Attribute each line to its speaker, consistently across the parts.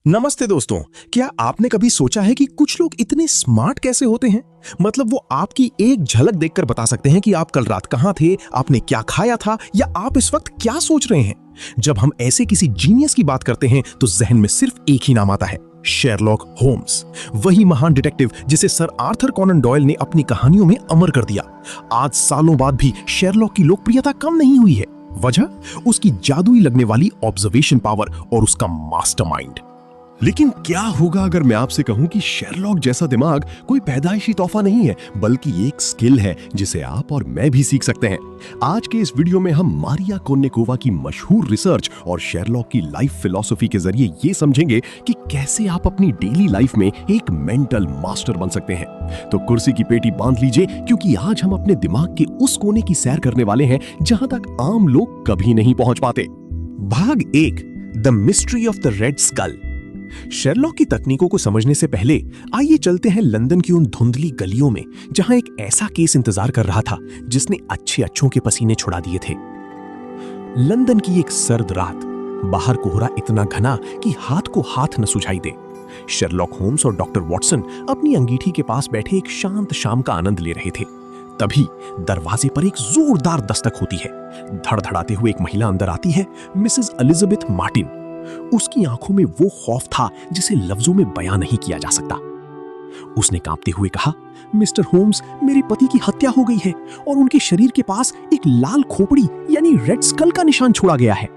Speaker 1: नमस्ते दोस्तों। क्या आपने कभी सोचा है कि कुछ लोग इतने स्मार्ट कैसे होते हैं? मतलब वो आपकी एक झलक देखकर बता सकते हैं कि आप कल रात कहां थे, आपने क्या खाया था या आप इस वक्त क्या सोच रहे हैं। जब हम ऐसे किसी जीनियस की बात करते हैं तो जहन में सिर्फ एक ही नाम आता है, शेरलॉक होम्स। वही महान डिटेक्टिव जिसे सर आर्थर कॉनन डॉयल ने अपनी कहानियों में अमर कर दिया। आज सालों बाद भी शेरलॉक की लोकप्रियता कम नहीं हुई है। वजह उसकी जादुई लगने वाली ऑब्जर्वेशन पावर और उसका मास्टरमाइंड।
Speaker 2: लेकिन क्या होगा अगर मैं आपसे कहूं कि शेरलॉक जैसा दिमाग कोई पैदाइशी तोहफा नहीं है, बल्कि एक स्किल है जिसे आप और मैं भी सीख सकते हैं। आज के इस वीडियो में हम मारिया कोन्नेकोवा की मशहूर रिसर्च और शेरलॉक की लाइफ फिलॉसफी के जरिए ये समझेंगे कि कैसे आप अपनी डेली लाइफ में एक मेंटल मास्टर बन सकते हैं। तो कुर्सी की पेटी बांध लीजिए, क्योंकि आज हम अपने दिमाग के उस कोने की सैर करने वाले हैं जहां तक आम लोग कभी नहीं पहुंच पाते।
Speaker 1: भाग 1, the mystery of the red skull. Sherlock की तकनीकों को समझने से पहले आइए चलते हैं लंदन की उन धुंधली गलियों में जहां एक ऐसा केस इंतजार कर रहा था जिसने अच्छों के पसीने छुड़ा दिए थे। लंदन की एक सर्द रात, बाहर कोहरा इतना घना कि हाथ को हाथ न सुझाई दे। शेरलॉक होम्स और डॉक्टर वॉटसन अपनी अंगीठी के पास बैठे एक शांत शाम का आनंद ले रहे थे। तभी दरवाजे पर एक जोरदार दस्तक होती है। धड़धड़ाते हुए एक महिला अंदर आती है, मिसेस एलिजाबेथ मार्टिन। उसकी आंखों में वो खौफ था जिसे लफ्जों में बयां नहीं किया जा सकता। उसने कांपते हुए कहा, मिस्टर होम्स, मेरे पति की हत्या हो गई है और उनके शरीर के पास एक लाल खोपड़ी यानी रेड स्कल का निशान छोड़ा गया है।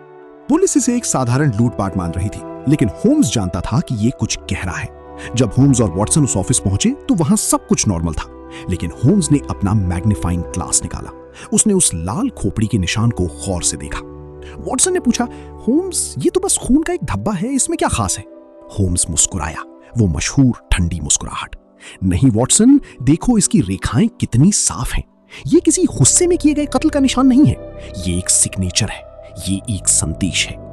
Speaker 3: पुलिस इसे एक साधारण लूटपाट मान रही थी, लेकिन होम्स जानता था कि ये कुछ गहरा है। जब होम्स और वॉटसन उस ऑफिस पहुंचे तो वहां सब कुछ नॉर्मल था, लेकिन होम्स ने अपना मैग्नीफाइंग ग्लास निकाला। उसने उस लाल खोपड़ी के निशान को गौर से देखा। वॉटसन ने पूछा, होम्स, ये तो बस खून का एक धब्बा है, इसमें क्या खास है? होम्स मुस्कुराया, वो मशहूर ठंडी मुस्कुराहट। नहीं वॉटसन, देखो इसकी रेखाएं कितनी साफ हैं। ये किसी गुस्से में किए गए कत्ल का निशान नहीं है, ये एक सिग्नेचर है, ये एक संदेश है।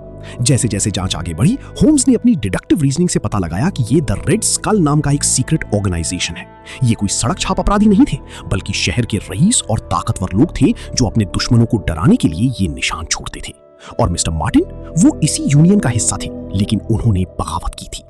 Speaker 3: जैसे जैसे जांच आगे बढ़ी, होम्स ने अपनी डिडक्टिव रीजनिंग से पता लगाया कि ये द रेड स्कल नाम का एक सीक्रेट ऑर्गेनाइजेशन है। ये कोई सड़क छाप अपराधी नहीं थे, बल्कि शहर के रईस और ताकतवर लोग थे जो अपने दुश्मनों को डराने के लिए ये निशान छोड़ते थे। और मिस्टर मार्टिन वो इसी यूनियन का हिस्सा थे, लेकिन उन्होंने बगावत की थी।